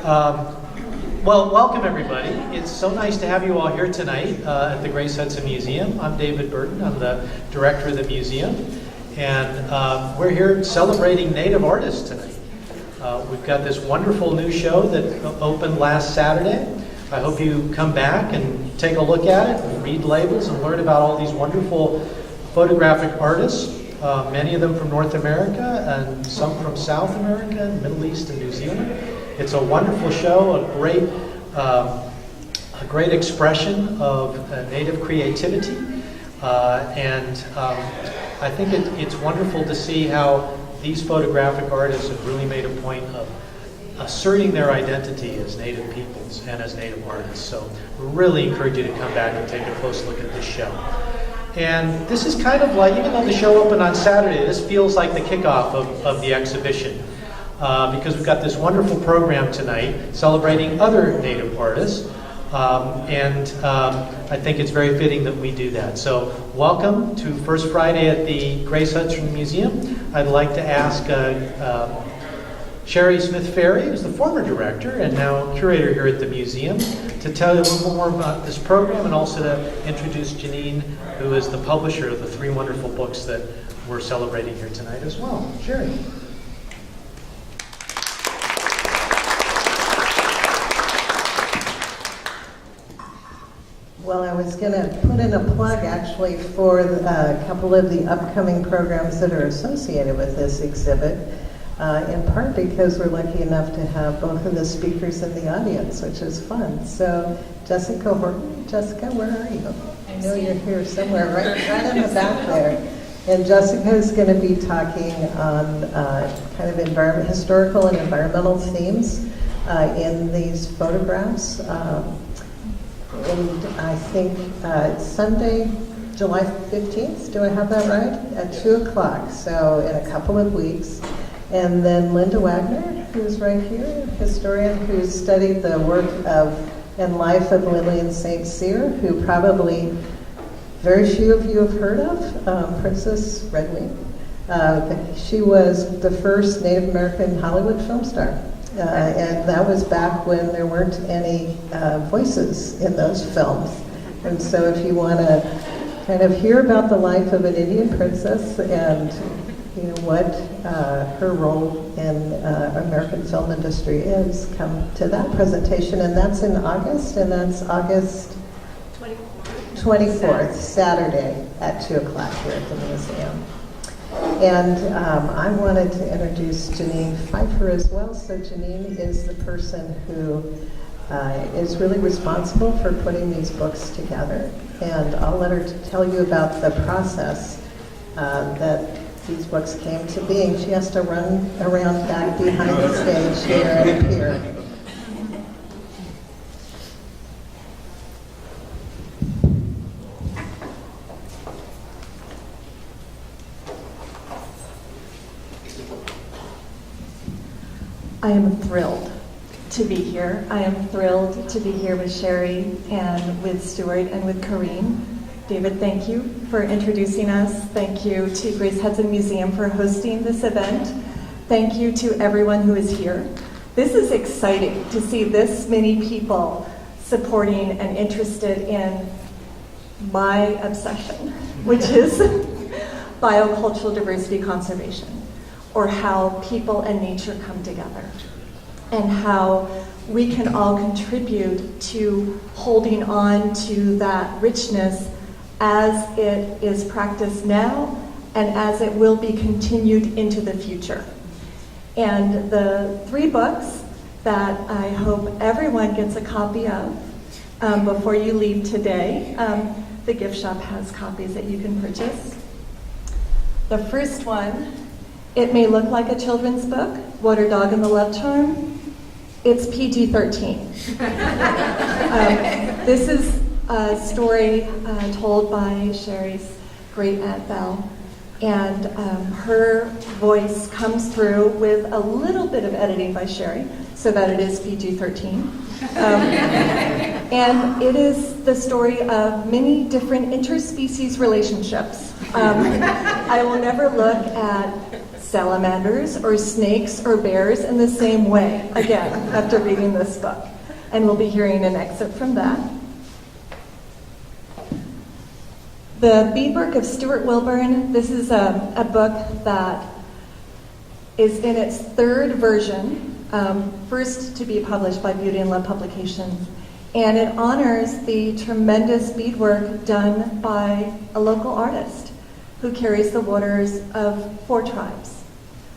Well, welcome everybody. It's so nice to have you all here tonight at the Grace Hudson Museum. I'm David Burton. I'm the director of the museum. And we're here celebrating Native artists tonight. We've got this wonderful new show that opened last Saturday. I hope you come back and take a look at it and read labels and learn about all these wonderful photographic artists, many of them from North America and some from South America, Middle East, and New Zealand. It's a wonderful show, a great expression of Native creativity, and I think it's wonderful to see how these photographic artists have really made a point of asserting their identity as Native peoples and as Native artists. So we really encourage you to come back and take a close look at this show. And this is kind of like, even though the show opened on Saturday, this feels like the kickoff of the exhibition. Because we've got this wonderful program tonight celebrating other Native artists, and I think it's very fitting that we do that. So welcome to First Friday at the Grace Hudson Museum. I'd like to ask Sherrie Smith-Ferri, who's the former director and now curator here at the museum, to tell you a little more about this program and also to introduce Janine, who is the publisher of the 3 wonderful books that we're celebrating here tonight as well. Sherrie. Well, I was going to put in a plug actually for a couple of the upcoming programs that are associated with this exhibit, in part because we're lucky enough to have both of the speakers in the audience, which is fun. So Jessica Horton, Jessica, where are you? I know you're here somewhere, right in the back there. And Jessica is going to be talking on kind of historical and environmental themes in these photographs. And I think Sunday, July 15th, do I have that right? At 2 o'clock, so in a couple of weeks. And then Linda Wagner, who's right here, a historian who studied the work of and life of Lillian St. Cyr, who probably very few of you have heard of, Princess Redwing. She was the first Native American Hollywood film star. And that was back when there weren't any voices in those films. And so if you want to kind of hear about the life of an Indian princess and what her role in American film industry is, come to that presentation. And that's in August, and that's August 24th, Saturday at 2 o'clock here at the museum. And I wanted to introduce Janine Pfeiffer as well. So Janine is the person who is really responsible for putting these books together. And I'll let her tell you about the process that these books came to being. She has to run around back behind the stage here and appear. I am thrilled to be here. I am thrilled to be here with Sherrie and with Stewart and with Corine. David, thank you for introducing us. Thank you to Grace Hudson Museum for hosting this event. Thank you to everyone who is here. This is exciting to see this many people supporting and interested in my obsession, which is biocultural diversity conservation, or how people and nature come together, and how we can all contribute to holding on to that richness as it is practiced now and as it will be continued into the future. And the 3 books that I hope everyone gets a copy of before you leave today, the gift shop has copies that you can purchase. The first one, it may look like a children's book, Waterdog the Love Charm. It's PG-13. This is a story told by Sherrie's great aunt Belle, and her voice comes through with a little bit of editing by Sherrie so that it is PG-13. And it is the story of many different interspecies relationships. I will never look at salamanders or snakes or bears in the same way again after reading this book. And we'll be hearing an excerpt from that. The Beadwork of Stewart Wilburn, this is a book that is in its third version, first to be published by Beauty and Love Publications. And it honors the tremendous beadwork done by a local artist who carries the waters of 4 tribes: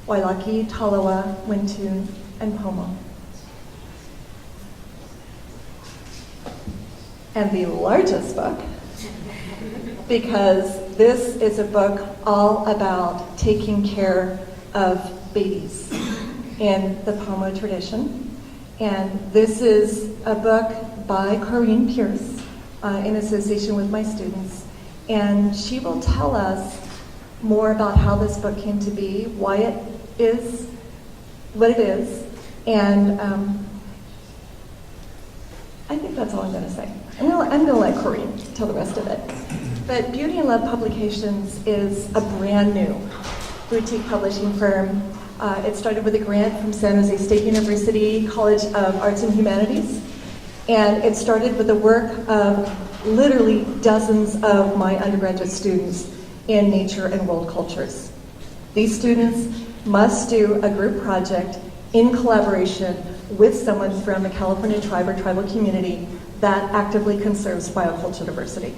Wailaki, Tolowa, Wintu, and Pomo. And the largest book, because this is a book all about taking care of babies in the Pomo tradition. And this is a book by Corine Pearce in association with my students. And she will tell us more about how this book came to be, why it is what it is, and I think that's all I'm going to say. I'm going to let Corine tell the rest of it. But Beauty and Love Publications is a brand new boutique publishing firm. It started with a grant from San Jose State University College of Arts and Humanities. And it started with the work of literally dozens of my undergraduate students in nature and world cultures. These students must do a group project in collaboration with someone from a California tribe or tribal community that actively conserves biocultural diversity.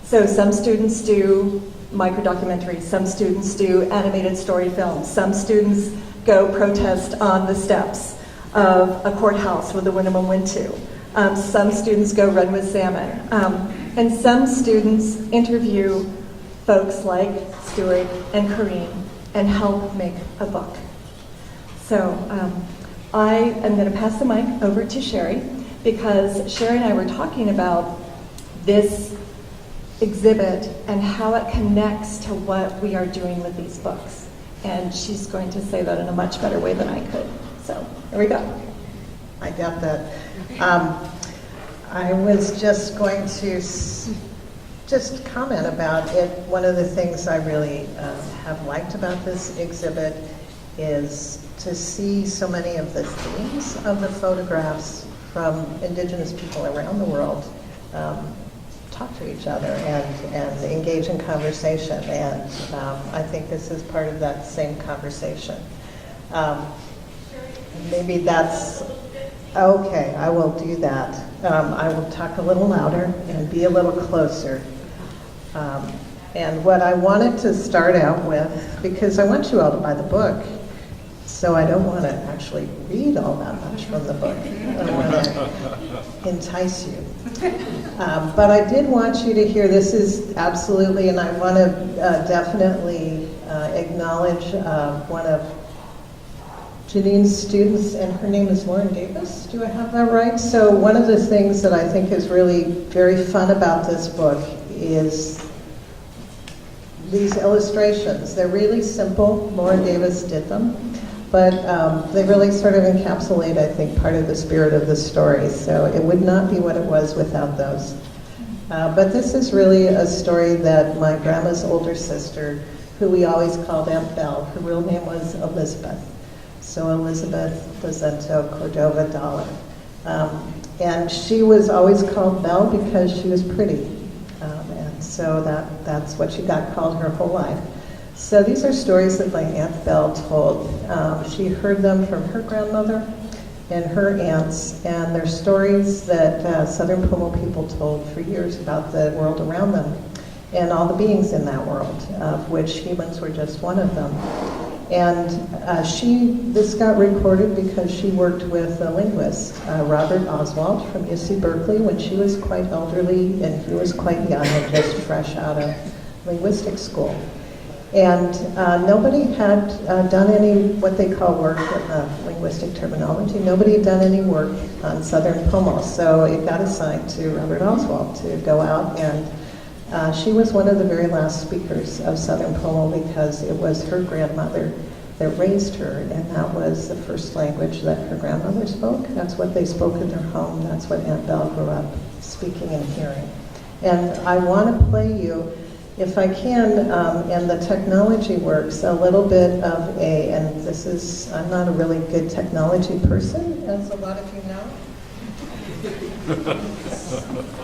So some students do microdocumentaries, some students do animated story films, some students go protest on the steps of a courthouse with the Wintu. Some students go run with salmon. And some students interview folks like Stuart and Corine and help make a book. So I am going to pass the mic over to Sherrie, because Sherrie and I were talking about this exhibit and how it connects to what we are doing with these books. And she's going to say that in a much better way than I could. So here we go. I got that. I was just going to just comment about it. One of the things I really have liked about this exhibit is to see so many of the themes of the photographs from Indigenous people around the world talk to each other and engage in conversation. And I think this is part of that same conversation. Maybe that's okay. I will do that. I will talk a little louder and be a little closer. And what I wanted to start out with, because I want you all to buy the book, so I don't want to actually read all that much from the book. I want to entice you. But I did want you to hear, this is absolutely, and I want to definitely acknowledge one of Janine's students, and her name is Lauren Davis. Do I have that right? So one of the things that I think is really very fun about this book is these illustrations. They're really simple. Lauren Davis did them. But they really sort of encapsulate, I think, part of the spirit of the story. So it would not be what it was without those. But this is really a story that my grandma's older sister, who we always called Aunt Belle, her real name was Elizabeth. So Elizabeth Lozinto Cordova Dollar. And she was always called Belle because she was pretty. And so that's what she got called her whole life. So these are stories that my Aunt Belle told. She heard them from her grandmother and her aunts, and they're stories that Southern Pomo people told for years about the world around them and all the beings in that world, of which humans were just one of them. And this got recorded because she worked with a linguist, Robert Oswald from UC Berkeley, when she was quite elderly and he was quite young and just fresh out of linguistic school. And nobody had done any, what they call work with linguistic terminology, nobody had done any work on Southern Pomo, so it got assigned to Robert Oswald to go out, and she was one of the very last speakers of Southern Pomo because it was her grandmother that raised her, and that was the first language that her grandmother spoke. That's what they spoke in their home. That's what Aunt Belle grew up speaking and hearing. And I want to play you, if I can, and the technology works, a little bit of and this is, I'm not a really good technology person, as a lot of you know.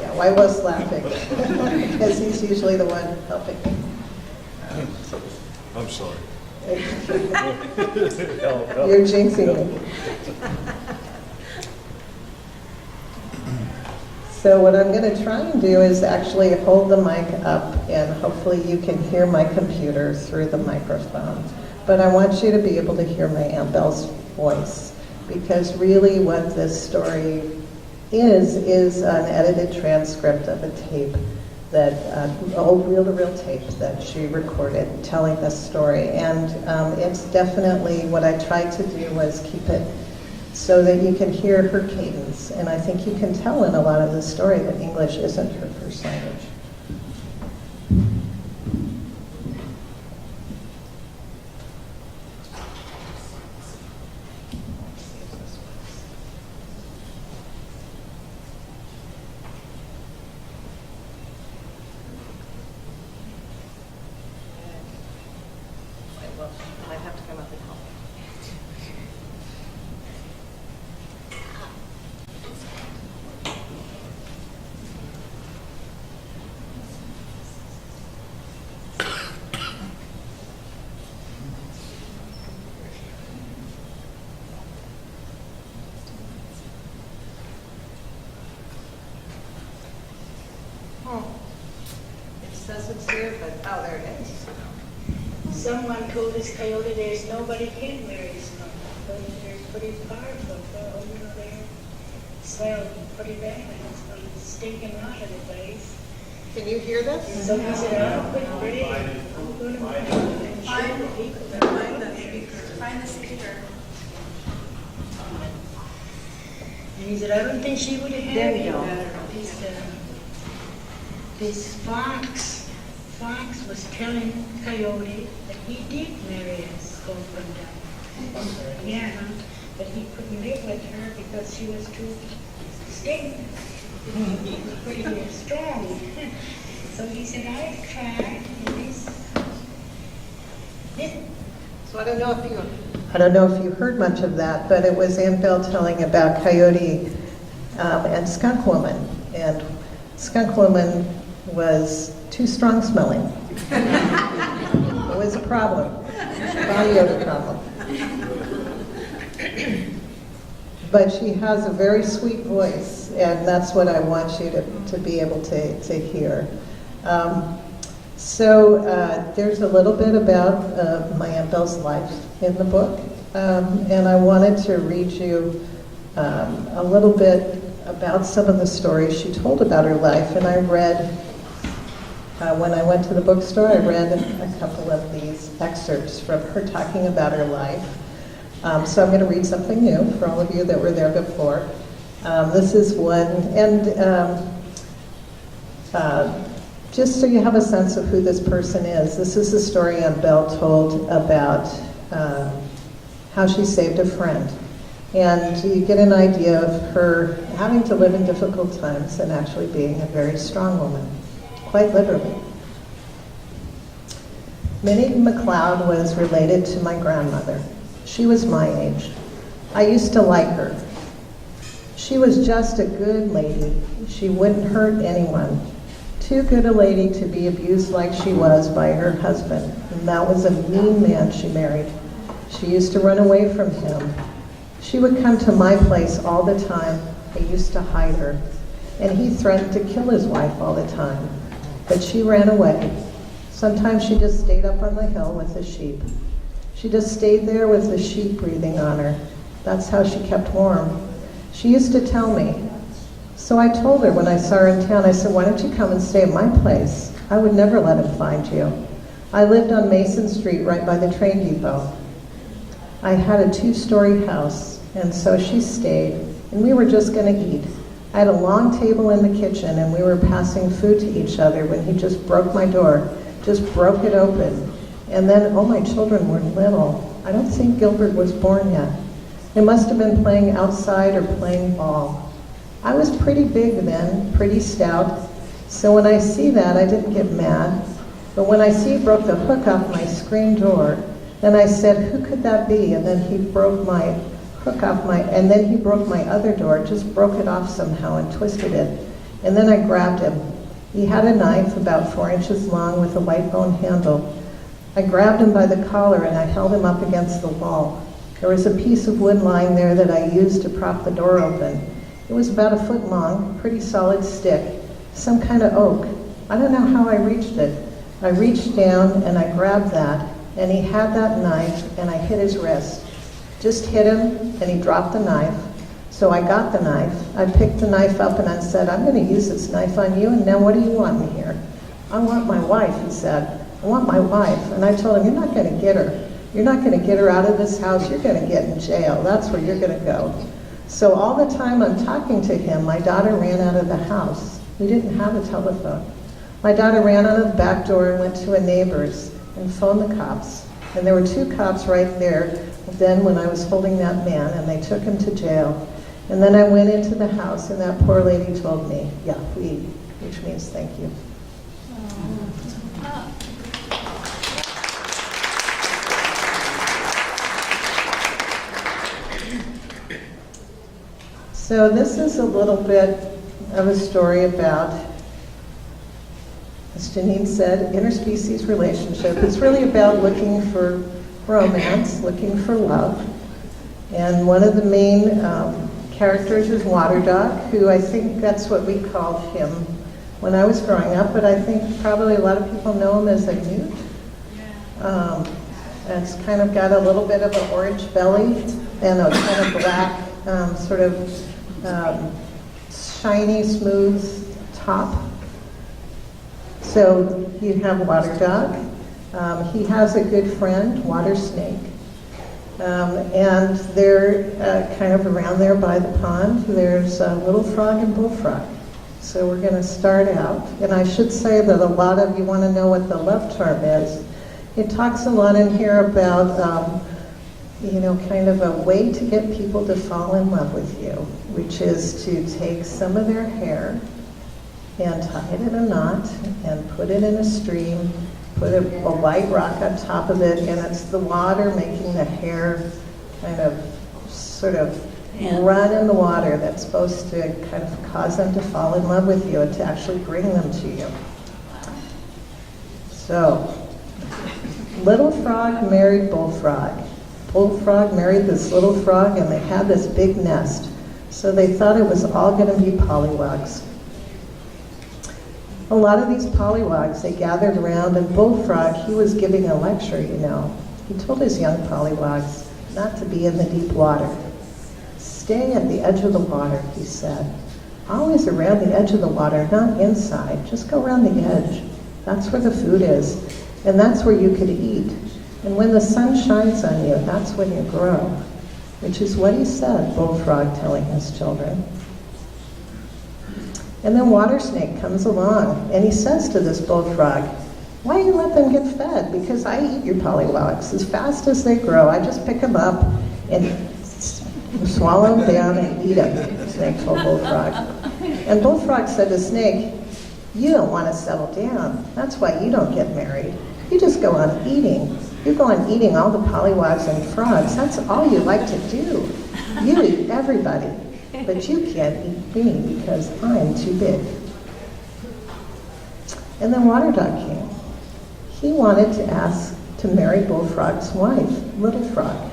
Yeah, I was laughing, because he's usually the one helping me. I'm sorry. You're jinxing me. So what I'm going to try and do is actually hold the mic up, and hopefully you can hear my computer through the microphone. But I want you to be able to hear my Aunt Belle's voice, because really what this story is an edited transcript of a tape that, old reel-to-reel tape that she recorded telling this story. And it's definitely, what I tried to do was keep it so that you can hear her cadence. And I think you can tell in a lot of the story that English isn't her first language. I have to come up and help. It says it's here, but oh, there it is. Someone told this coyote there's nobody can marry snow, but they're pretty powerful. So, you know, they smell pretty bad. It's stinking out of the place. Can you hear this? So he said, I'm pretty. I'm going to find the people that find the speaker. Find the speaker. And he said, I don't think she would have had any better. He said, this fox was telling Coyote that he did marry a Scotia. Yeah, but he couldn't live with her because she was too stingy, pretty strong. So he said, I've tried. So I don't know if you heard much of that, but it was Aunt Belle telling about Coyote and Skunk Woman. And Skunk Woman was too strong smelling. It was a problem, body odor problem. But she has a very sweet voice, and that's what I want you to be able to hear. There's a little bit about my Aunt Belle's life in the book, and I wanted to read you a little bit about some of the stories she told about her life. And I read, when I went to the bookstore, I read a couple of these excerpts from her talking about her life. So I'm going to read something new for all of you that were there before. This is one, and just so you have a sense of who this person is, this is the story Aunt Belle told about how she saved a friend. And you get an idea of her having to live in difficult times and actually being a very strong woman, quite literally. Minnie McLeod was related to my grandmother. She was my age. I used to like her. She was just a good lady. She wouldn't hurt anyone. Too good a lady to be abused like she was by her husband. And that was a mean man she married. She used to run away from him. She would come to my place all the time. I used to hide her. And he threatened to kill his wife all the time. But she ran away. Sometimes she just stayed up on the hill with the sheep. She just stayed there with the sheep breathing on her. That's how she kept warm. She used to tell me. So I told her when I saw her in town, I said, why don't you come and stay at my place? I would never let him find you. I lived on Mason Street right by the train depot. I had a 2-story house, and so she stayed, and we were just going to eat. I had a long table in the kitchen, and we were passing food to each other when he just broke my door, just broke it open. And then, oh, my children were little. I don't think Gilbert was born yet. They must have been playing outside or playing ball. I was pretty big then, pretty stout, so when I see that, I didn't get mad. But when I see he broke the hook off my screen door, then I said, who could that be? And then he broke my hook off and then he broke my other door, just broke it off somehow and twisted it. And then I grabbed him. He had a knife about 4 inches long with a white bone handle. I grabbed him by the collar and I held him up against the wall. There was a piece of wood lying there that I used to prop the door open. It was about 1 foot long, pretty solid stick, some kind of oak. I don't know how I reached it. I reached down and I grabbed that, and he had that knife, and I hit his wrist. Just hit him, and he dropped the knife. So I got the knife. I picked the knife up and I said, I'm going to use this knife on you, and now what do you want me here? I want my wife, he said. I want my wife. And I told him, you're not going to get her. You're not going to get her out of this house. You're going to get in jail. That's where you're going to go. So all the time I'm talking to him, my daughter ran out of the house. We didn't have a telephone. My daughter ran out of the back door and went to a neighbor's and phoned the cops. And there were 2 cops right there then when I was holding that man, and they took him to jail. And then I went into the house, and that poor lady told me, yeah, Bead, which means thank you. So this is a little bit of a story about, as Janine said, interspecies relationship. It's really about looking for romance, looking for love. And one of the main characters is Waterdog, who I think that's what we called him when I was growing up, but I think probably a lot of people know him as a newt. It's kind of got a little bit of an orange belly and a kind of black, sort of shiny, smooth top. So you have Waterdog. He has a good friend, Water Snake. And they're kind of around there by the pond. There's Little Frog and Bullfrog. So we're going to start out. And I should say that a lot of you want to know what the love charm is. It talks a lot in here about, kind of a way to get people to fall in love with you, which is to take some of their hair and tie it in a knot and put it in a stream, put a white rock on top of it, and it's the water making the hair kind of sort of run in the water that's supposed to kind of cause them to fall in love with you and to actually bring them to you. So, Little Frog married Bullfrog. Bullfrog married this little frog, and they had this big nest. So they thought it was all going to be pollywogs. A lot of these pollywogs, they gathered around, and Bullfrog, he was giving a lecture, He told his young pollywogs not to be in the deep water. Stay at the edge of the water, he said. Always around the edge of the water, not inside. Just go around the edge. That's where the food is, and that's where you could eat. And when the sun shines on you, that's when you grow, which is what he said, Bullfrog telling his children. And then Water Snake comes along, and he says to this Bullfrog, why do you let them get fed? Because I eat your pollywogs as fast as they grow. I just pick them up and swallow them down and eat them, Snake told Bullfrog. And Bullfrog said to Snake, you don't want to settle down. That's why you don't get married. You just go on eating. You go on eating all the pollywogs and frogs. That's all you like to do. You eat everybody, but you can't eat me because I'm too big. And then Waterdog came. He wanted to ask to marry Bullfrog's wife, Little Frog.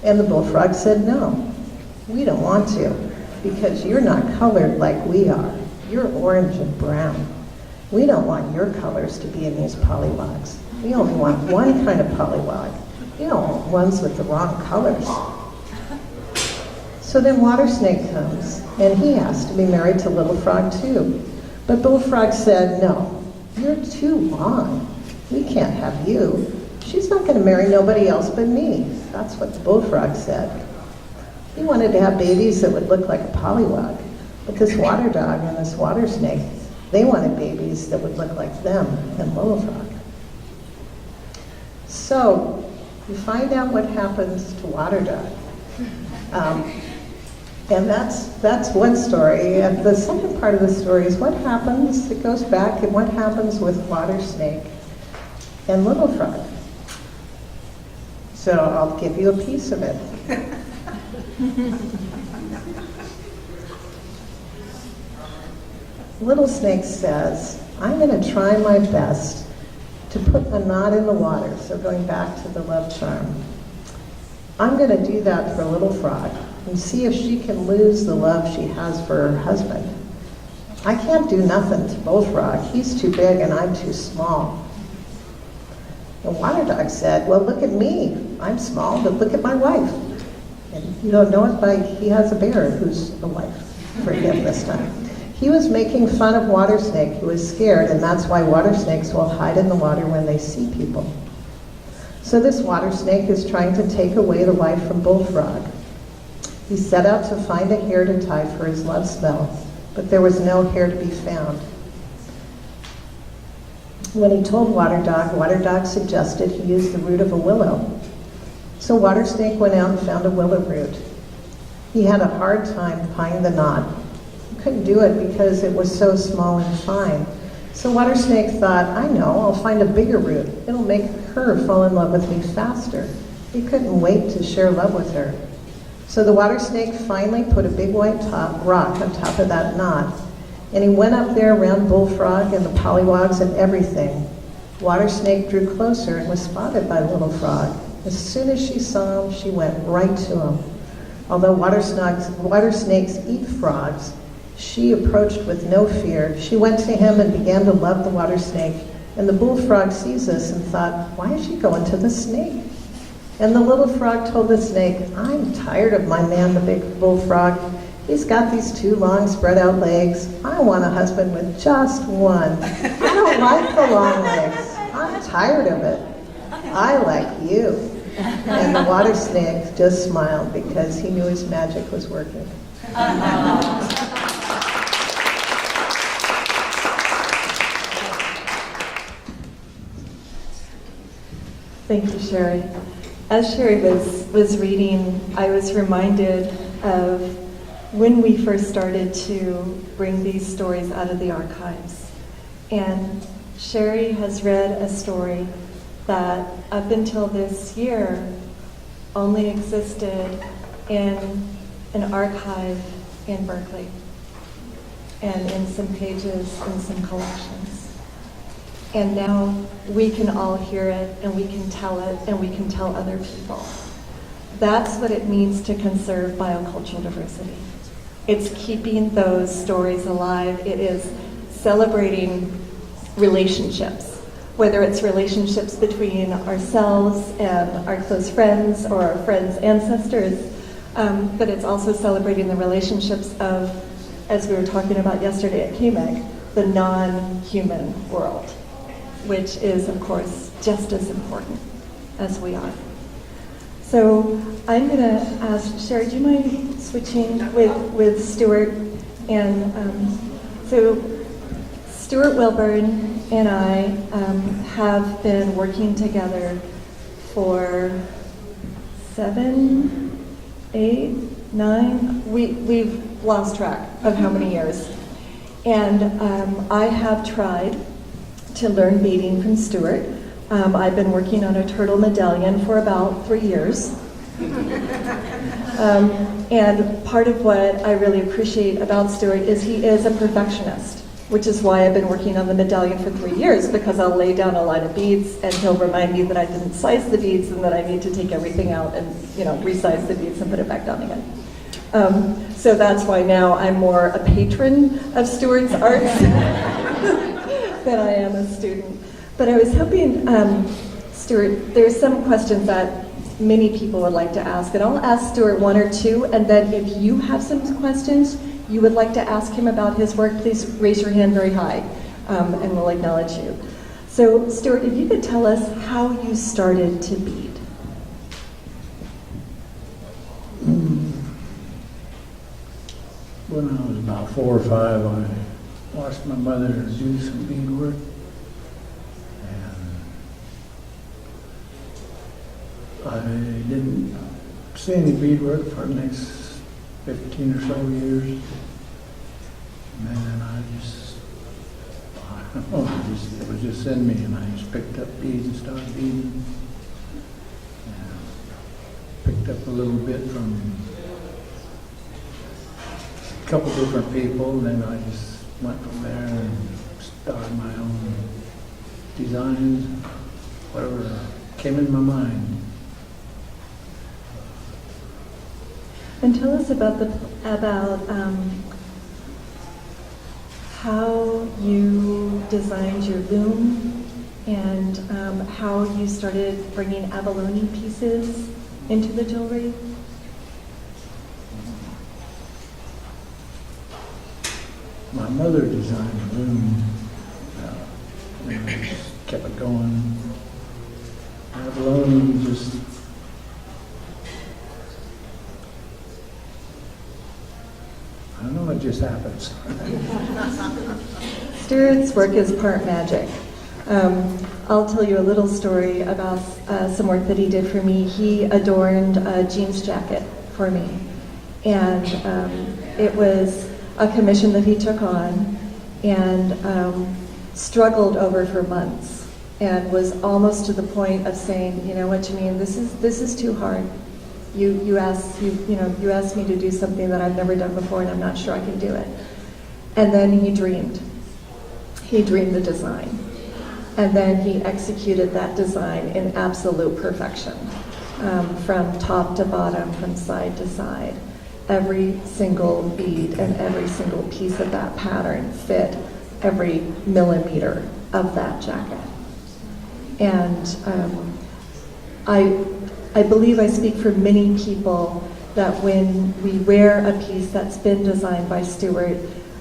And the Bullfrog said, no, we don't want to, because you're not colored like we are. You're orange and brown. We don't want your colors to be in these pollywogs. We only want one kind of pollywog. We don't want ones with the wrong colors. So then Water Snake comes, and he asked to be married to Little Frog too. But Bullfrog said, no, you're too long. We can't have you. She's not going to marry nobody else but me. That's what the Bullfrog said. He wanted to have babies that would look like a pollywog. But this Waterdog and this Water Snake, they wanted babies that would look like them and Little Frog. So you find out what happens to Waterdog. And that's one story. And the second part of the story is what happens, it goes back, and what happens with water snake and little frog. So I'll give you a piece of it. Little Snake says, I'm going to try my best to put a knot in the water. So going back to the love charm. I'm going to do that for Little Frog and see if she can lose the love she has for her husband. I can't do nothing to Bullfrog. He's too big and I'm too small. And Waterdog said, well, look at me. I'm small, but look at my wife. And you don't know it, but he has a bear who's a wife for him this time. He was making fun of Water Snake, who was scared, and that's why water snakes will hide in the water when they see people. So this water snake is trying to take away the wife from Bullfrog. He set out to find a hair to tie for his love spell, but there was no hair to be found. When he told Waterdog, Waterdog suggested he use the root of a willow. So Water Snake went out and found a willow root. He had a hard time tying the knot. He couldn't do it because it was so small and fine. So Water Snake thought, I know, I'll find a bigger root. It'll make her fall in love with me faster. He couldn't wait to share love with her. So the Water Snake finally put a big white rock on top of that knot. And he went up there around Bullfrog and the pollywogs and everything. Water Snake drew closer and was spotted by Little Frog. As soon as she saw him, she went right to him. Although water snakes eat frogs, she approached with no fear. She went to him and began to love the water snake. And the bullfrog sees this and thought, why is she going to the snake? And the little frog told the snake, I'm tired of my man, the big bullfrog. He's got these two long spread out legs. I want a husband with just one. I don't like the long legs. I'm tired of it. I like you. And the water snake just smiled because he knew his magic was working. Thank you, Sherrie. As Sherrie was reading, I was reminded of when we first started to bring these stories out of the archives. And Sherrie has read a story that up until this year only existed in an archive in Berkeley and in some pages in some collections. And now we can all hear it and we can tell it and we can tell other people. That's what it means to conserve biocultural diversity. It's keeping those stories alive. It is celebrating relationships, whether it's relationships between ourselves and our close friends or our friends' ancestors, but it's also celebrating the relationships of, as we were talking about yesterday at KMEG, the non-human world, which is, of course, just as important as we are. So I'm going to ask, Sherrie, do you mind switching with Stewart? And so Stewart Wilburn and I have been working together for 7, 8, 9, we've lost track of how many years. And I have tried to learn beading from Stewart. I've been working on a turtle medallion for about 3 years. And part of what I really appreciate about Stewart is he is a perfectionist, which is why I've been working on the medallion for 3 years, because I'll lay down a line of beads and he'll remind me that I didn't size the beads and that I need to take everything out and, resize the beads and put it back down again. So that's why now I'm more a patron of Stewart's arts than I am a student. But I was hoping, Stewart, there's some questions that many people would like to ask, and I'll ask Stewart one or two, and then if you have some questions you would like to ask him about his work, please raise your hand very high, and we'll acknowledge you. So, Stewart, if you could tell us how you started to bead. When I was about 4 or 5, I watched my mother do some beadwork. And seeing the beadwork for the next 15 or so years. And then I don't know, it was just in me, and I just picked up beads and started beading. And picked up a little bit from a couple different people, and then I just went from there and started my own designs, whatever came in my mind. And tell us about how you designed your loom and how you started bringing abalone pieces into the jewelry. My mother designed the loom, and I just kept it going. Abalone just, I don't know, it just happens. Stewart's work is part magic. I'll tell you a little story about some work that he did for me. He adorned a jeans jacket for me. And it was a commission that he took on and struggled over for months and was almost to the point of saying, you know what, Janine, this is too hard. You asked me to do something that I've never done before and I'm not sure I can do it. And then he dreamed. He dreamed the design. And then he executed that design in absolute perfection, from top to bottom, from side to side. Every single bead and every single piece of that pattern fit every millimeter of that jacket. And I believe I speak for many people that when we wear a piece that's been designed by Stewart,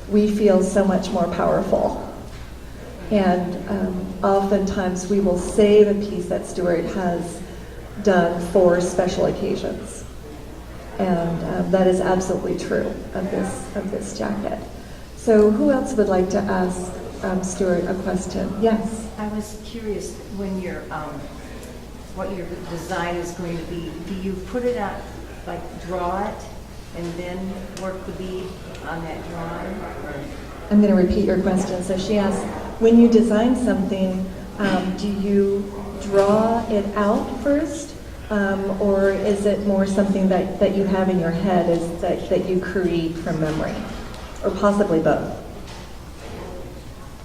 we feel so much more powerful. And oftentimes we will save a piece that Stewart has done for special occasions. And that is absolutely true of this jacket. So who else would like to ask Stewart a question? Yes? I was curious when what your design is going to be. Do you put it out, like draw it, and then work the bead on that drawing? Or? I'm going to repeat your question. So she asked, when you design something, do you draw it out first? Or is it more something that you have in your head that you create from memory? Or possibly both?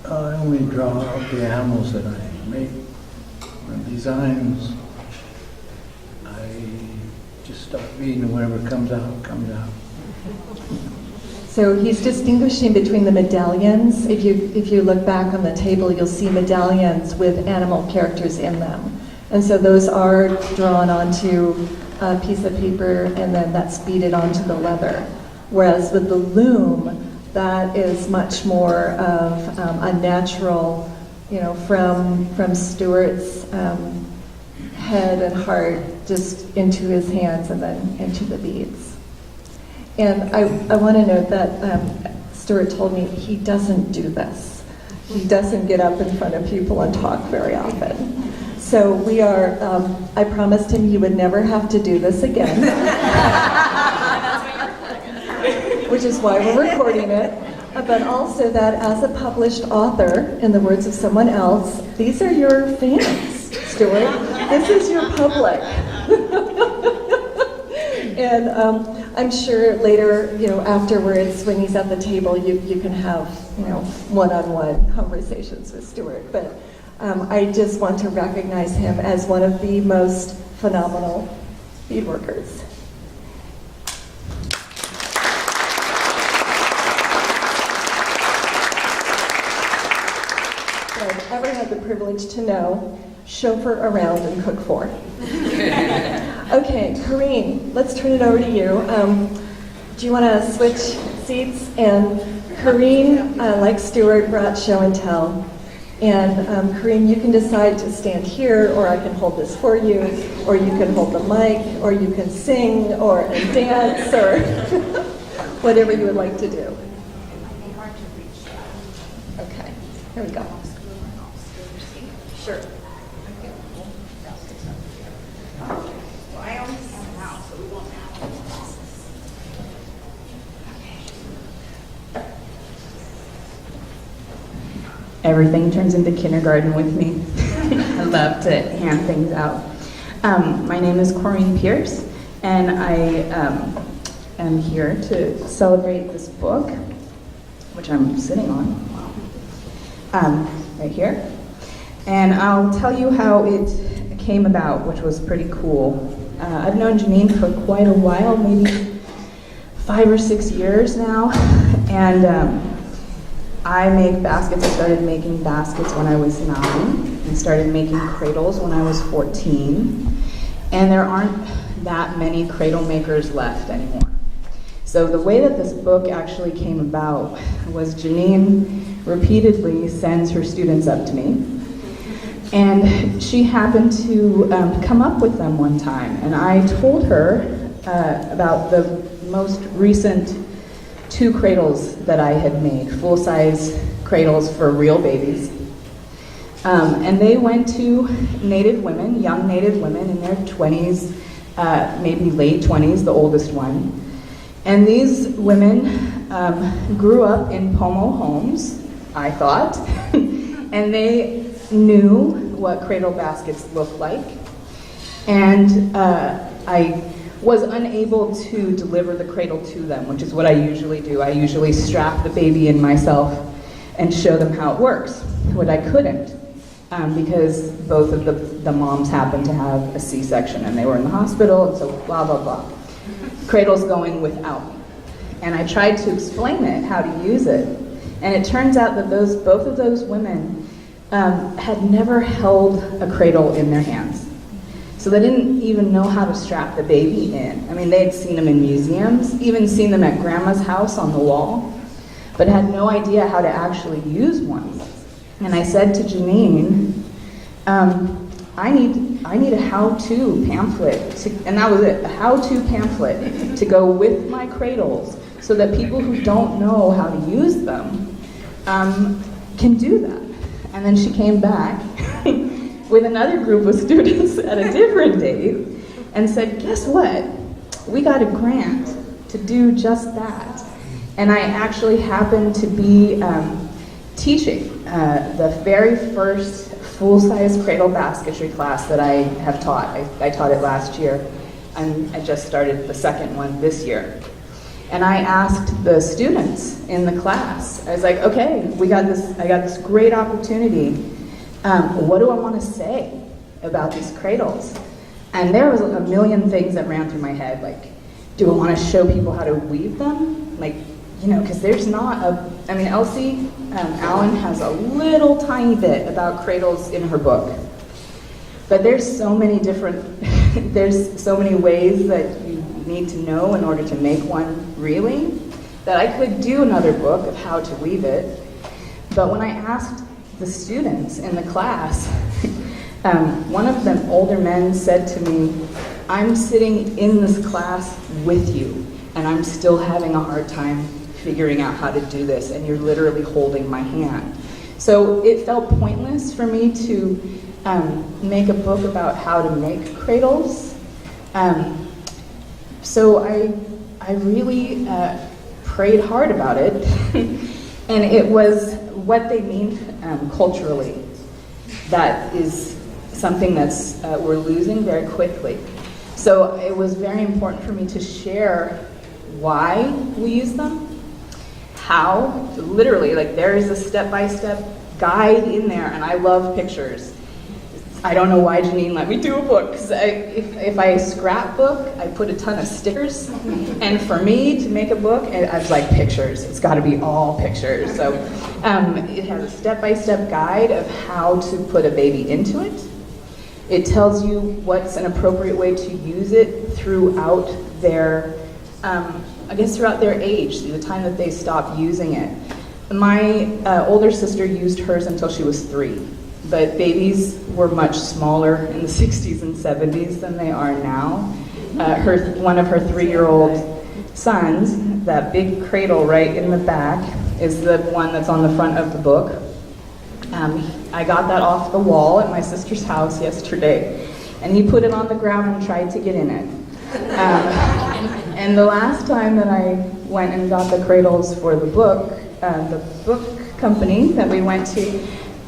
I only draw out the animals that I make. The designs, I just start beading and whatever comes out, comes out. So he's distinguishing between the medallions. If you look back on the table, you'll see medallions with animal characters in them. And so those are drawn onto a piece of paper and then that's beaded onto the leather. Whereas with the loom, that is much more of a natural, from Stewart's head and heart just into his hands and then into the beads. And I want to note that Stewart told me he doesn't do this. He doesn't get up in front of people and talk very often. So we are, I promised him he would never have to do this again. Which is why we're recording it. But also that as a published author, in the words of someone else, these are your fans, Stewart. This is your public. And I'm sure later, afterwards, when he's at the table, you can have, one-on-one conversations with Stewart. But I just want to recognize him as one of the most phenomenal beadworkers. That I've ever had the privilege to know, chauffeur around and cook for. Okay, Corine, let's turn it over to you. Do you want to switch seats? And Corine, like Stewart, brought show and tell. And Corine, you can decide to stand here, or I can hold this for you, or you can hold the mic, or you can sing, or dance, or whatever you would like to do. Okay, here we go. Sure. I always come out, so we won't everything turns into kindergarten with me. I love to hand things out. My name is Corine Pearce, and I am here to celebrate this book, which I'm sitting on, right here. And I'll tell you how it came about, which was pretty cool. I've known Janine for quite a while, maybe 5 or 6 years now, and I make baskets. I started making baskets when I was 9, and started making cradles when I was 14, and there aren't that many cradle makers left anymore. So the way that this book actually came about was Janine repeatedly sends her students up to me, and she happened to come up with them one time, and I told her about the most recent 2 cradles that I had made, full-size cradles for real babies. And they went to Native women, young Native women in their 20s, maybe late 20s, the oldest one. And these women grew up in Pomo homes, I thought, and they knew what cradle baskets looked like. And I was unable to deliver the cradle to them, which is what I usually do. I usually strap the baby in myself and show them how it works. What I couldn't, because both of the moms happened to have a C-section and they were in the hospital, and so blah, blah, blah. Cradle's going without me. And I tried to explain it, how to use it. And it turns out that both of those women had never held a cradle in their hands. So they didn't even know how to strap the baby in. I mean, they had seen them in museums, even seen them at grandma's house on the wall, but had no idea how to actually use one. And I said to Janine, I need a how-to pamphlet, and that was it, a how-to pamphlet to go with my cradles so that people who don't know how to use them can do that. And then she came back with another group of students at a different date and said, guess what? We got a grant to do just that. And I actually happened to be teaching the very first full-size cradle basketry class that I have taught. I taught it last year, and I just started the second one this year. And I asked the students in the class, I was like, okay, I got this great opportunity. What do I want to say about these cradles? And there was a million things that ran through my head, like, do I want to show people how to weave them? Like, you know, because there's not Elsie Allen has a little tiny bit about cradles in her book. But there's so many different, there's so many ways that you need to know in order to make one really, that I could do another book of how to weave it. But when I asked the students in the class, one of them, older men, said to me, I'm sitting in this class with you, and I'm still having a hard time figuring out how to do this, and you're literally holding my hand. So it felt pointless for me to make a book about how to make cradles. So I really prayed hard about it, and it was what they mean culturally. That is something that's we're losing very quickly. So it was very important for me to share why we use them, how, literally, like there is a step-by-step guide in there, and I love pictures. I don't know why Janine let me do a book, because if I scrapbook, I put a ton of stickers, and for me to make a book, I was like, pictures, it's got to be all pictures. So it has a step-by-step guide of how to put a baby into it. It tells you what's an appropriate way to use it throughout their, throughout their age, the time that they stop using it. My older sister used hers until she was 3. But babies were much smaller in the 60s and 70s than they are now. One of her 3-year-old sons, that big cradle right in the back, is the one that's on the front of the book. I got that off the wall at my sister's house yesterday, and he put it on the ground and tried to get in it. And the last time that I went and got the cradles for the book company that we went to,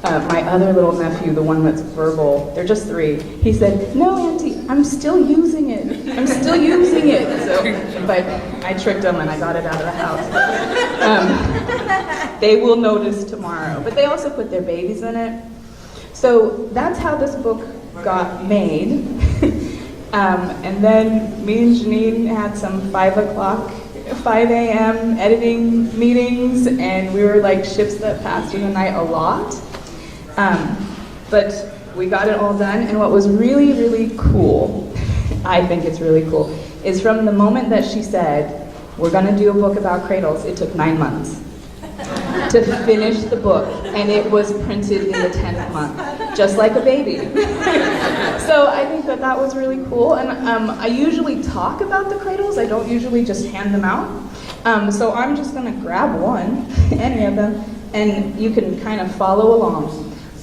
my other little nephew, the one that's verbal, they're just 3, he said, "No, Auntie, I'm still using it. I'm still using it." So, but I tricked him and I got it out of the house. They will notice tomorrow. But they also put their babies in it. So that's how this book got made. And then me and Janine had some 5 a.m. editing meetings, and we were like ships that passed in the night a lot. But we got it all done, and what was really, really cool, I think it's really cool, is from the moment that she said, "We're gonna do a book about cradles," it took 9 months to finish the book, and it was printed in the 10th month, just like a baby. So I think that that was really cool, and I usually talk about the cradles, I don't usually just hand them out. So I'm just gonna grab one, any of them, and you can kind of follow along.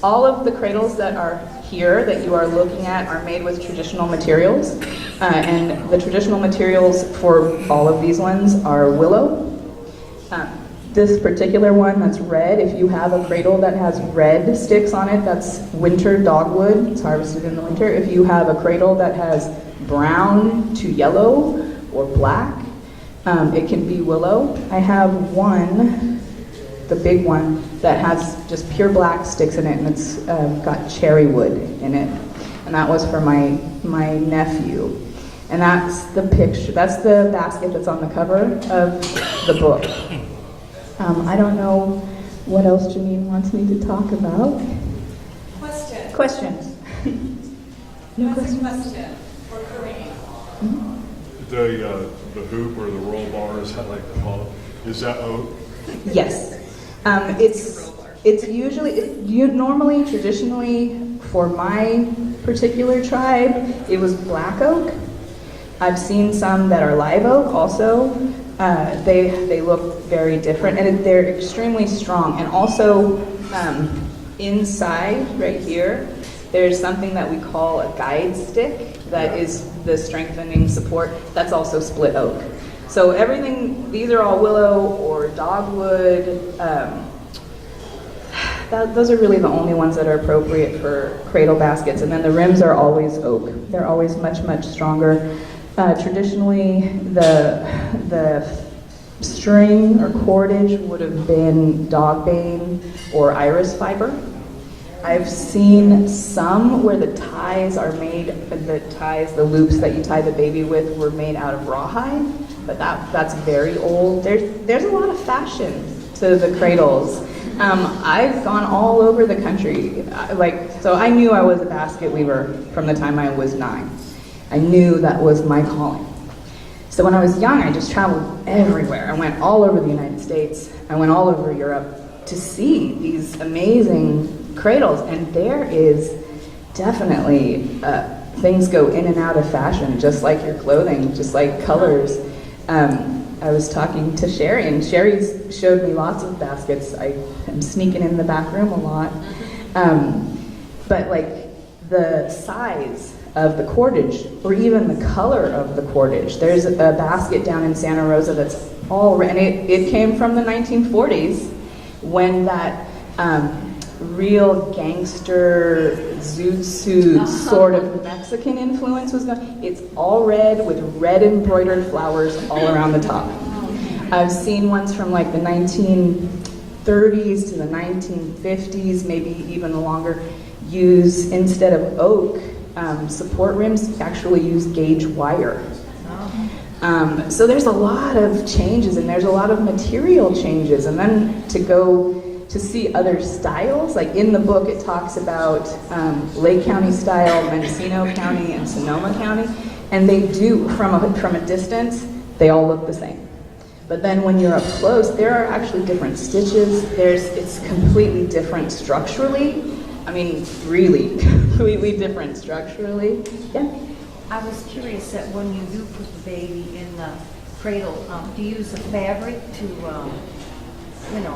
All of the cradles that are here that you are looking at are made with traditional materials, and the traditional materials for all of these ones are willow. This particular one that's red, if you have a cradle that has red sticks on it, that's winter dogwood. It's harvested in the winter. If you have a cradle that has brown to yellow or black, it can be willow. I have one, the big one, that has just pure black sticks in it, and it's got cherry wood in it. And that was for my nephew. And that's the picture, that's the basket that's on the cover of the book. I don't know what else Janine wants me to talk about. Questions? No questions? Question for Corine. The hoop or the roll bar, is that like the call? Is that oak? Yes. It's usually, normally, traditionally, for my particular tribe, it was black oak. I've seen some that are live oak also. They look very different, and they're extremely strong. And also, inside, right here, there's something that we call a guide stick that is the strengthening support. That's also split oak. So everything, these are all willow or dogwood. Those are really the only ones that are appropriate for cradle baskets. And then the rims are always oak. They're always much, much stronger. Traditionally, the string or cordage would have been dogbane or iris fiber. I've seen some where the ties are made, the loops that you tie the baby with were made out of rawhide, but that's very old. There's a lot of fashion to the cradles. I've gone all over the country. So I knew I was a basket weaver from the time I was 9. I knew that was my calling. So when I was young, I just traveled everywhere. I went all over the United States. I went all over Europe to see these amazing cradles. And there is definitely, things go in and out of fashion, just like your clothing, just like colors. I was talking to Sherrie, and Sherrie's showed me lots of baskets. I am sneaking in the back room a lot. But like the size of the cordage, or even the color of the cordage. There's a basket down in Santa Rosa that's all red, and it came from the 1940s when that real gangster zoot suit sort of Mexican influence was going. It's all red with red embroidered flowers all around the top. I've seen ones from like the 1930s to the 1950s, maybe even longer, use, instead of oak, support rims actually use gauge wire. So there's a lot of changes, and there's a lot of material changes. And then to go to see other styles, like in the book it talks about Lake County style, Mendocino County, and Sonoma County, and they do, from a distance, they all look the same. But then when you're up close, there are actually different stitches. It's completely different structurally. I mean, really, completely different structurally. Yeah? I was curious that when you do put the baby in the cradle, do you use a fabric to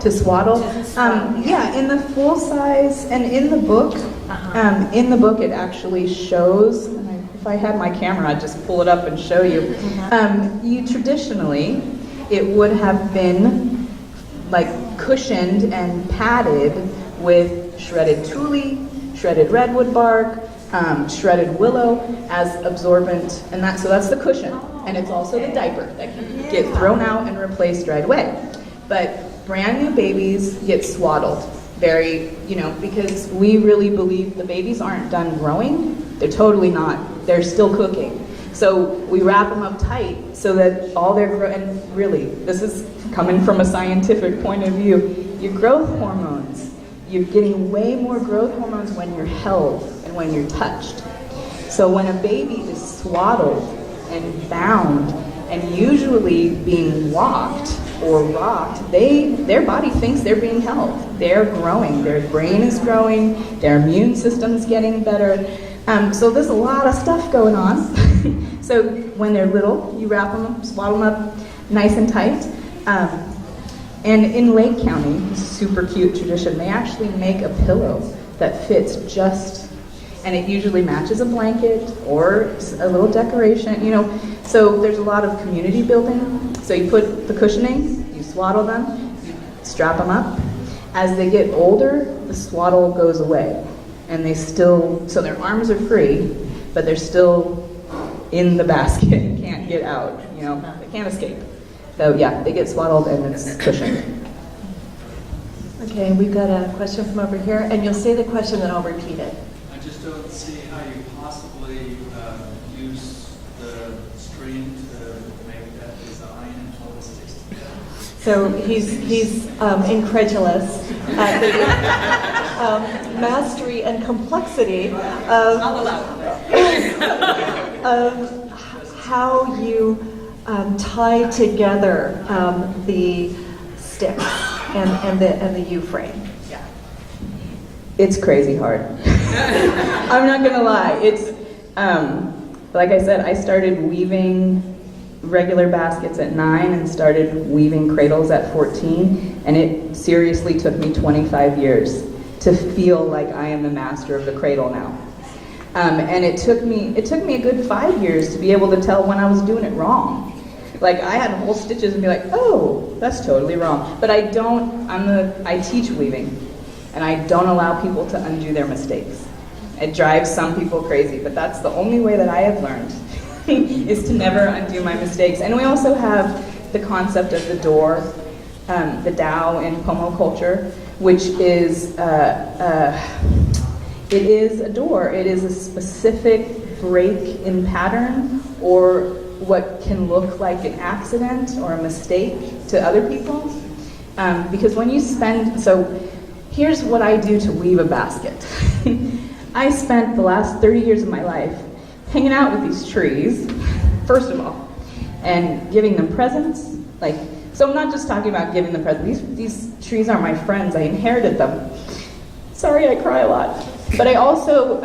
To swaddle? To swaddle, yeah, in the full size, and in the book, it actually shows, and if I had my camera, I'd just pull it up and show you. Traditionally, it would have been like cushioned and padded with shredded tule, shredded redwood bark, shredded willow as absorbent, and so that's the cushion, and it's also the diaper that can get thrown out and replaced right away. But brand new babies get swaddled because we really believe the babies aren't done growing. They're totally not. They're still cooking. So we wrap them up tight so that all their and really, this is coming from a scientific point of view, your growth hormones, you're getting way more growth hormones when you're held and when you're touched. So when a baby is swaddled and bound and usually being walked or rocked, their body thinks they're being held. They're growing. Their brain is growing. Their immune system's getting better. So there's a lot of stuff going on. So when they're little, you wrap them up, swaddle them up nice and tight. And in Lake County, super cute tradition, they actually make a pillow that fits and it usually matches a blanket or a little decoration, So there's a lot of community building. So you put the cushioning, you swaddle them, you strap them up. As they get older, the swaddle goes away. And so their arms are free, but they're still in the basket and can't get out, they can't escape. So yeah, they get swaddled and it's cushioned. Okay, we've got a question from over here, and you'll say the question and I'll repeat it. I just don't see how you possibly use the string to make that design and how it sticks together. So he's incredulous at the mastery and complexity of how you tie together the sticks and the U-frame. Yeah. It's crazy hard. I'm not gonna lie. It's like I said, I started weaving regular baskets at 9 and started weaving cradles at 14, and it seriously took me 25 years to feel like I am the master of the cradle now. And it took me a good 5 years to be able to tell when I was doing it wrong. Like I had whole stitches and be like, oh, that's totally wrong. But I teach weaving, and I don't allow people to undo their mistakes. It drives some people crazy, but that's the only way that I have learned is to never undo my mistakes. And we also have the concept of the door, the Tao in Pomo culture, which is it is a door. It is a specific break in pattern or what can look like an accident or a mistake to other people. Because when you so here's what I do to weave a basket. I spent the last 30 years of my life hanging out with these trees, first of all, and giving them presents. So I'm not just talking about giving them presents. These trees are my friends. I inherited them. Sorry, I cry a lot. But I also,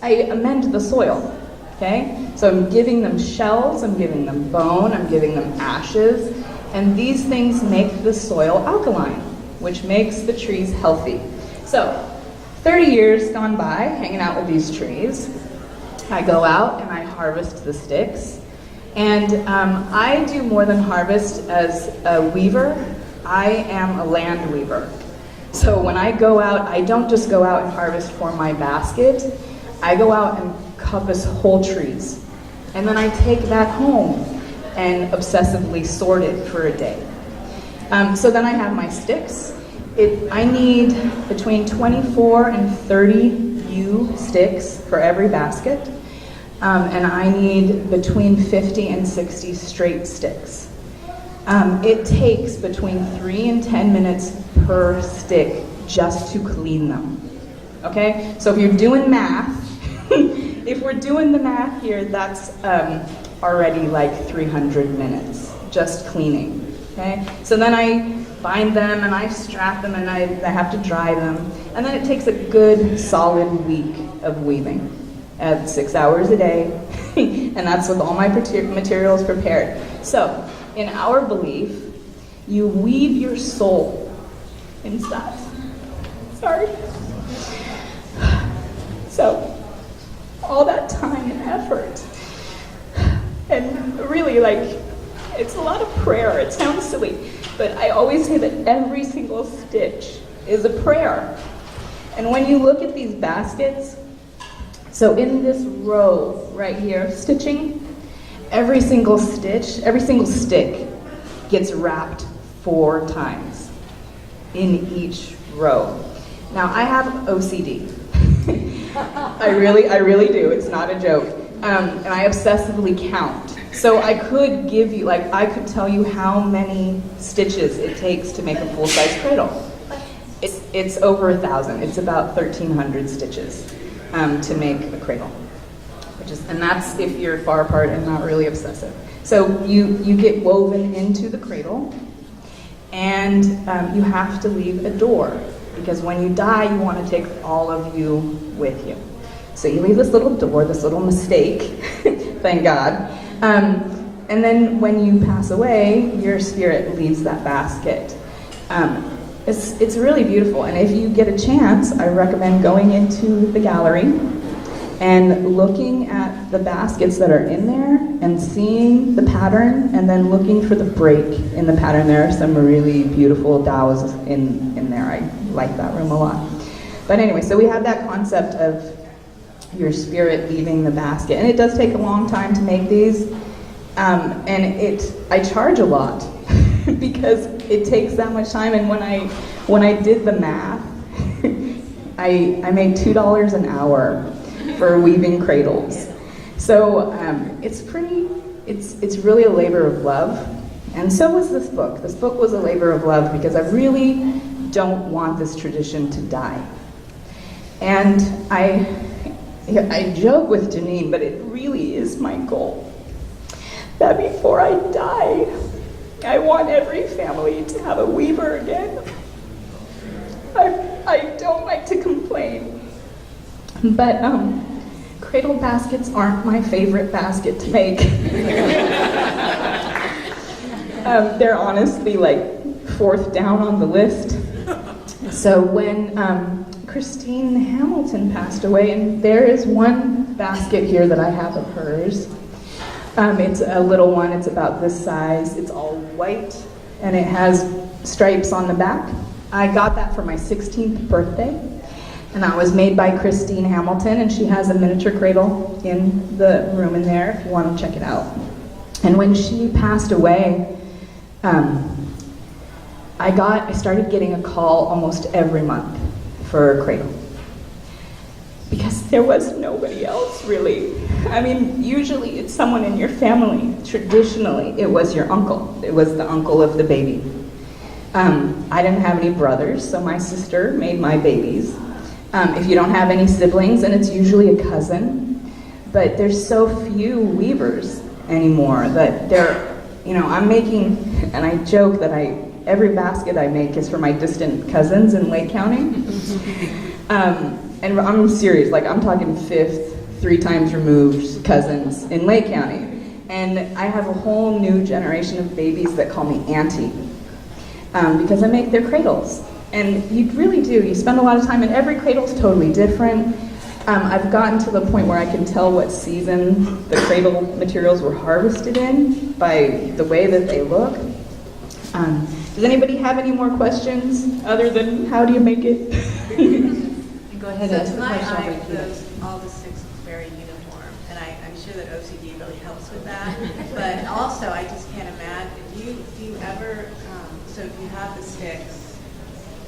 I amend the soil, okay? So I'm giving them shells, I'm giving them bone, I'm giving them ashes, and these things make the soil alkaline, which makes the trees healthy. So, 30 years gone by, hanging out with these trees, I go out and I harvest the sticks. And I do more than harvest as a weaver. I am a land weaver. So when I go out, I don't just go out and harvest for my basket. I go out and coppice whole trees. And then I take that home and obsessively sort it for a day. So then I have my sticks. I need between 24 and 30 U sticks for every basket. And I need between 50 and 60 straight sticks. It takes between 3 and 10 minutes per stick just to clean them. Okay? So if you're doing math, if we're doing the math here, that's already like 300 minutes just cleaning. Okay? So then I bind them and I strap them and I have to dry them. And then it takes a good solid week of weaving at 6 hours a day. And that's with all my materials prepared. So in our belief, you weave your soul inside. Sorry. So all that time and effort, and really it's a lot of prayer. It sounds silly, but I always say that every single stitch is a prayer. And when you look at these baskets, so in this row right here, stitching, every single stitch, every single stick gets wrapped 4 times in each row. Now, I have OCD. I really do. It's not a joke. And I obsessively count. So I could give you, I could tell you how many stitches it takes to make a full-size cradle. It's over 1,000. It's about 1,300 stitches to make a cradle. And that's if you're far apart and not really obsessive. So you get woven into the cradle, and you have to leave a door, because when you die, you want to take all of you with you. So you leave this little door, this little mistake, thank God. And then when you pass away, your spirit leaves that basket. It's really beautiful, and if you get a chance, I recommend going into the gallery and looking at the baskets that are in there and seeing the pattern, and then looking for the break in the pattern. There are some really beautiful dows in there. I like that room a lot. But anyway, so we have that concept of your spirit leaving the basket, and it does take a long time to make these, and I charge a lot because it takes that much time. And when I did the math, I made $2 an hour for weaving cradles. So it's really a labor of love. And so was this book. This book was a labor of love because I really don't want this tradition to die. And I joke with Janine, but it really is my goal that before I die, I want every family to have a weaver again. I don't like to complain, but cradle baskets aren't my favorite basket to make. They're honestly like 4th down on the list. So when Christine Hamilton passed away, and there is one basket here that I have of hers. It's a little one, it's about this size, it's all white, and it has stripes on the back. I got that for my 16th birthday, and that was made by Christine Hamilton, and she has a miniature cradle in the room in there if you want to check it out. And when she passed away, I started getting a call almost every month for a cradle, because there was nobody else really. I mean, usually it's someone in your family. Traditionally, it was your uncle. It was the uncle of the baby. I didn't have any brothers, so my sister made my babies. If you don't have any siblings, then it's usually a cousin. But there's so few weavers anymore that I'm making, and I joke that every basket I make is for my distant cousins in Lake County. And I'm serious, I'm talking 5th, 3 times removed cousins in Lake County. And I have a whole new generation of babies that call me auntie, because I make their cradles. And you really do, you spend a lot of time, and every cradle's totally different. I've gotten to the point where I can tell what season the cradle materials were harvested in by the way that they look. Does anybody have any more questions other than how do you make it? Go ahead So and ask to the my question. eye, all the sticks look very uniform, and I'm sure that OCD really helps with that. But also, I just can't imagine. Do you ever? So if you have the sticks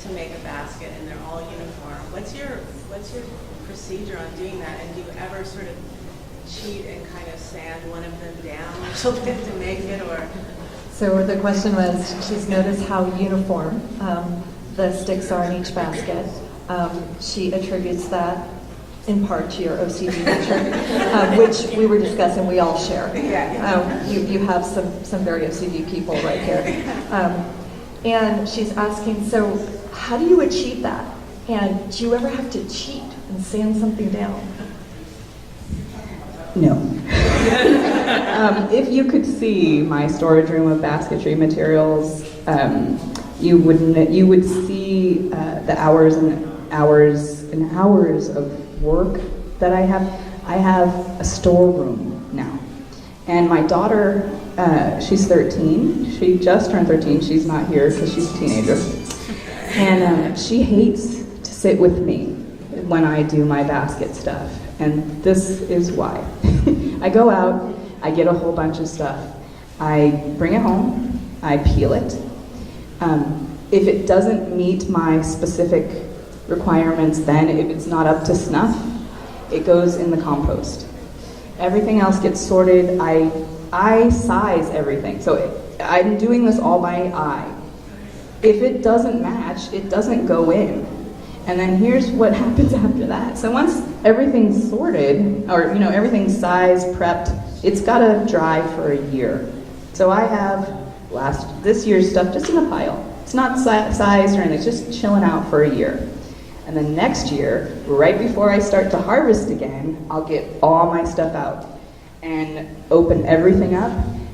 to make a basket and they're all uniform, what's your procedure on doing that? And do you ever sort of cheat and kind of sand one of them down a little bit to make it, or? So the question was, she's noticed how uniform the sticks are in each basket. She attributes that in part to your OCD nature, which we were discussing, we all share. You have some very OCD people right here. And she's asking, so how do you achieve that? And do you ever have to cheat and sand something down? No. If you could see my storage room of basketry materials, you would see the hours and hours and hours of work that I have. I have a storeroom now, and my daughter she's 13. She just turned 13. She's not here because she's a teenager. And she hates to sit with me when I do my basket stuff. And this is why. I go out, I get a whole bunch of stuff. I bring it home, I peel it. If it doesn't meet my specific requirements then, if it's not up to snuff, it goes in the compost. Everything else gets sorted. I size everything. So I'm doing this all by eye. If it doesn't match, it doesn't go in. And then here's what happens after that. So once everything's sorted, or everything's sized, prepped, it's gotta dry for a year. So I have this year's stuff just in a pile. It's not sized or anything, it's just chilling out for a year. And then next year, right before I start to harvest again, I'll get all my stuff out and open everything up,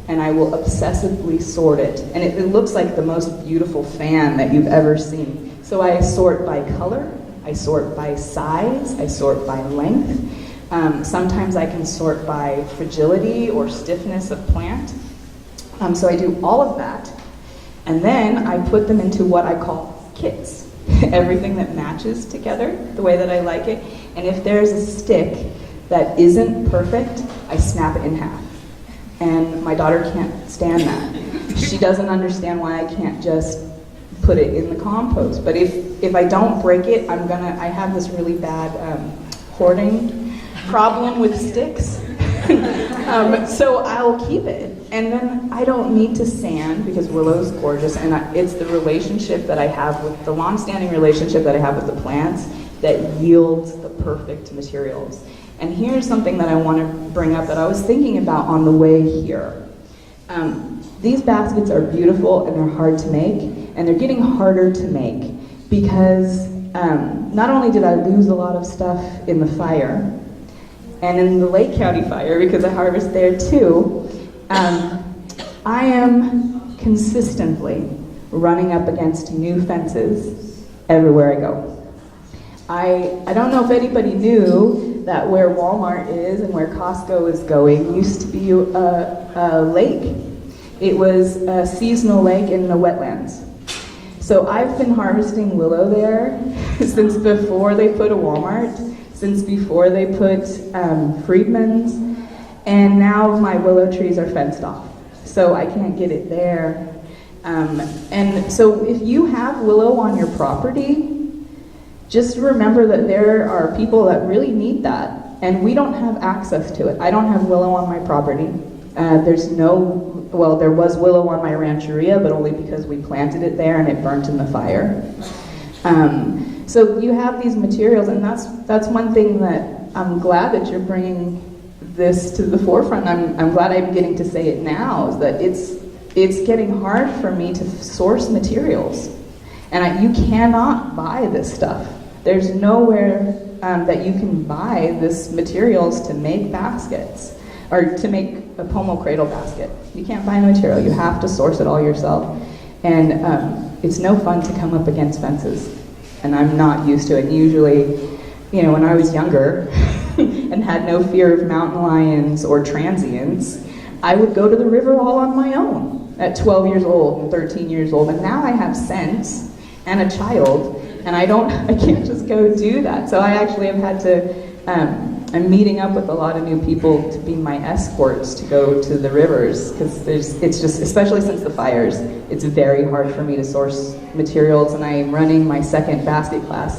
and I will obsessively sort it. And it looks like the most beautiful fan that you've ever seen. So I sort by color, I sort by size, I sort by length. Sometimes I can sort by fragility or stiffness of plant. So I do all of that. And then I put them into what I call kits. Everything that matches together the way that I like it. And if there's a stick that isn't perfect, I snap it in half. And my daughter can't stand that. She doesn't understand why I can't just put it in the compost. But if I don't break it, I have this really bad hoarding problem with sticks. So I'll keep it. And then I don't need to sand because willow's gorgeous, and it's the relationship that I have with, the long-standing relationship that I have with the plants that yields the perfect materials. And here's something that I want to bring up that I was thinking about on the way here. These baskets are beautiful and they're hard to make, and they're getting harder to make because not only did I lose a lot of stuff in the fire, and in the Lake County fire, because I harvest there too, I am consistently running up against new fences everywhere I go. I don't know if anybody knew that where Walmart is and where Costco is going used to be a lake. It was a seasonal lake in the wetlands. So I've been harvesting willow there since before they put a Walmart, since before they put Friedman's, and now my willow trees are fenced off, so I can't get it there. And so if you have willow on your property, just remember that there are people that really need that, and we don't have access to it. I don't have willow on my property. There was willow on my rancheria, but only because we planted it there and it burnt in the fire. So you have these materials, and that's one thing that I'm glad that you're bringing this to the forefront. I'm glad I'm getting to say it now, is that it's getting hard for me to source materials. And you cannot buy this stuff. There's nowhere that you can buy this materials to make baskets, or to make a Pomo Cradle basket. You can't buy the material, you have to source it all yourself. And it's no fun to come up against fences. And I'm not used to it. And usually, when I was younger and had no fear of mountain lions or transients, I would go to the river all on my own at 12 years old and 13 years old. And now I have sense and a child, and I can't just go do that. So I actually have had to, I'm meeting up with a lot of new people to be my escorts to go to the rivers, because it's just, especially since the fires, it's very hard for me to source materials. And I am running my second basket class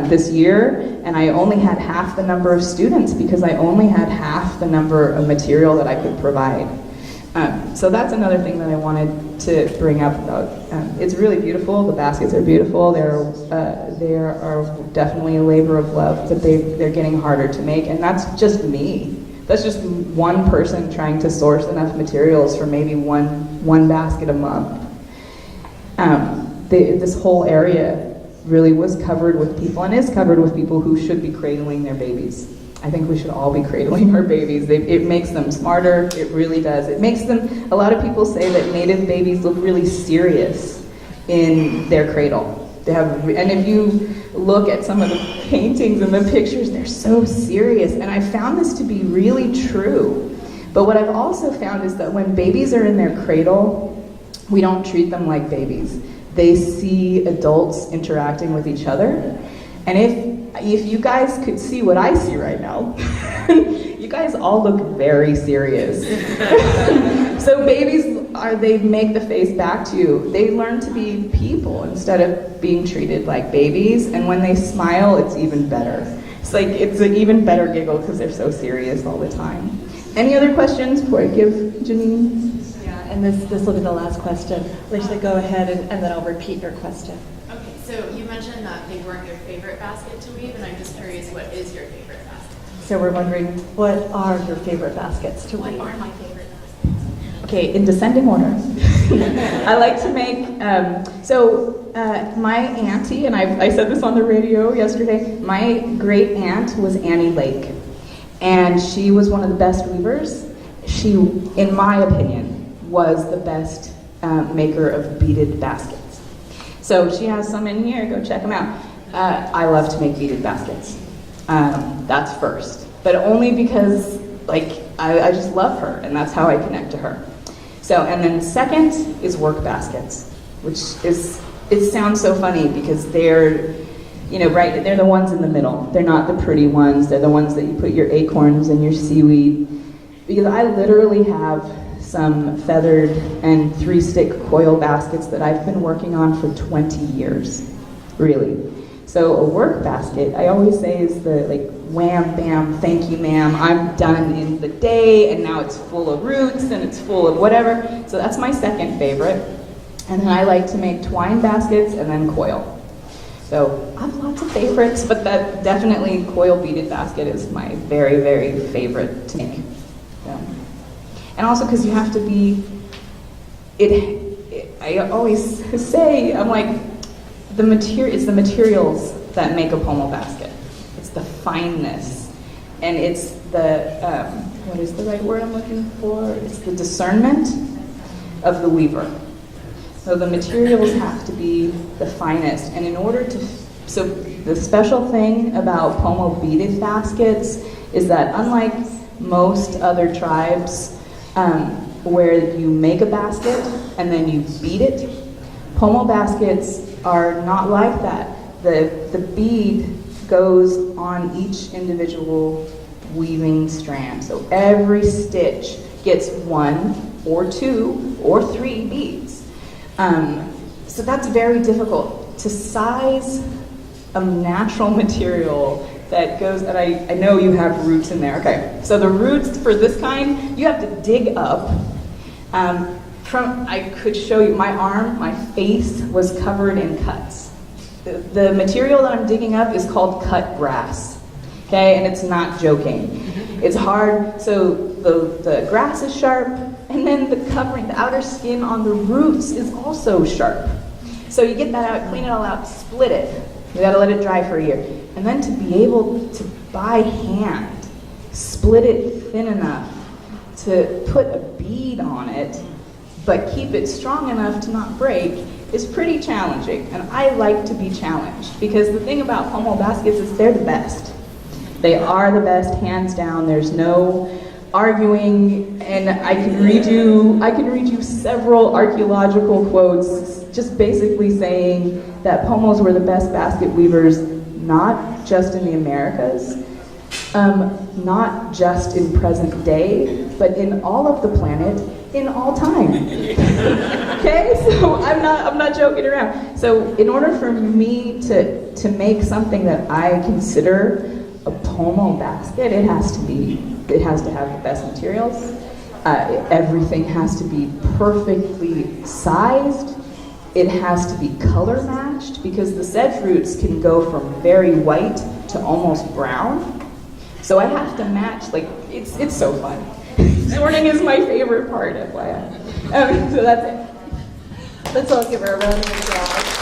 this year, and I only had half the number of students because I only had half the number of material that I could provide. So that's another thing that I wanted to bring up about. It's really beautiful. The baskets are beautiful. They are definitely a labor of love, but they're getting harder to make, and that's just me. That's just one person trying to source enough materials for maybe one basket a month. This whole area really was covered with people, and is covered with people who should be cradling their babies. I think we should all be cradling our babies. It makes them smarter, it really does. It makes them, a lot of people say that Native babies look really serious in their cradle. And if you look at some of the paintings and the pictures, they're so serious. And I found this to be really true. But what I've also found is that when babies are in their cradle, we don't treat them like babies. They see adults interacting with each other. And if you guys could see what I see right now, you guys all look very serious. So babies they make the face back to you. They learn to be people instead of being treated like babies. And when they smile, it's even better. It's an even better giggle because they're so serious all the time. Any other questions before I give Janine? Yeah, and this will be the last question. Lisa, go ahead and then I'll repeat your question. Okay, so you mentioned that they weren't your favorite basket to weave, and I'm just curious, what is your favorite basket? So we're wondering, what are your favorite baskets to What weave? are my favorite baskets? Okay, in descending order. I like to make, my auntie, and I said this on the radio yesterday, my great aunt was Annie Lake. And she was one of the best weavers. She, in my opinion, was the best maker of beaded baskets. So she has some in here, go check them out. I love to make beaded baskets. That's first. But only because, I just love her, and that's how I connect to her. So, and then second is work baskets, which it sounds so funny because they're they're the ones in the middle. They're not the pretty ones. They're the ones that you put your acorns and your seaweed. Because I literally have some feathered and 3-stick coil baskets that I've been working on for 20 years, really. So a work basket, I always say, is the wham, bam, thank you, ma'am, I'm done in the day, and now it's full of roots and it's full of whatever. So that's my second favorite. And then I like to make twine baskets and then coil. So I have lots of favorites, but that definitely coil beaded basket is my very, very favorite to make. And also because you have to be, I always say, I'm like, it's the materials that make a pomo basket. It's the fineness, and it's the, what is the right word I'm looking for? It's the discernment of the weaver. So the materials have to be the finest, and in order to, so the special thing about pomo beaded baskets is that unlike most other tribes where you make a basket and then you bead it, pomo baskets are not like that. The bead goes on each individual weaving strand. So every stitch gets 1 or 2 or 3 beads. So that's very difficult. To size a natural material that goes, and I know you have roots in there. Okay, so the roots for this kind, you have to dig up. I could show you, my arm, my face was covered in cuts. The material that I'm digging up is called cut grass, okay, and it's not joking. It's hard, so the grass is sharp, and then the covering, the outer skin on the roots is also sharp. So you get that out, clean it all out, split it. You gotta let it dry for a year. And then to be able to, by hand, split it thin enough to put a bead on it, but keep it strong enough to not break, is pretty challenging. And I like to be challenged, because the thing about pomo baskets is they're the best. They are the best, hands down. There's no arguing, and I can read you several archaeological quotes just basically saying that pomos were the best basket weavers, not just in the Americas, not just in present day, but in all of the planet, in all time. Okay, so I'm not joking around. So in order for me to make something that I consider a pomo basket, it has to have the best materials. Everything has to be perfectly sized. It has to be color matched, because the sedge roots can go from very white to almost brown. So I have to match, it's so fun. Sorting is my favorite part, FYI. So that's it. Let's all give her a round of applause.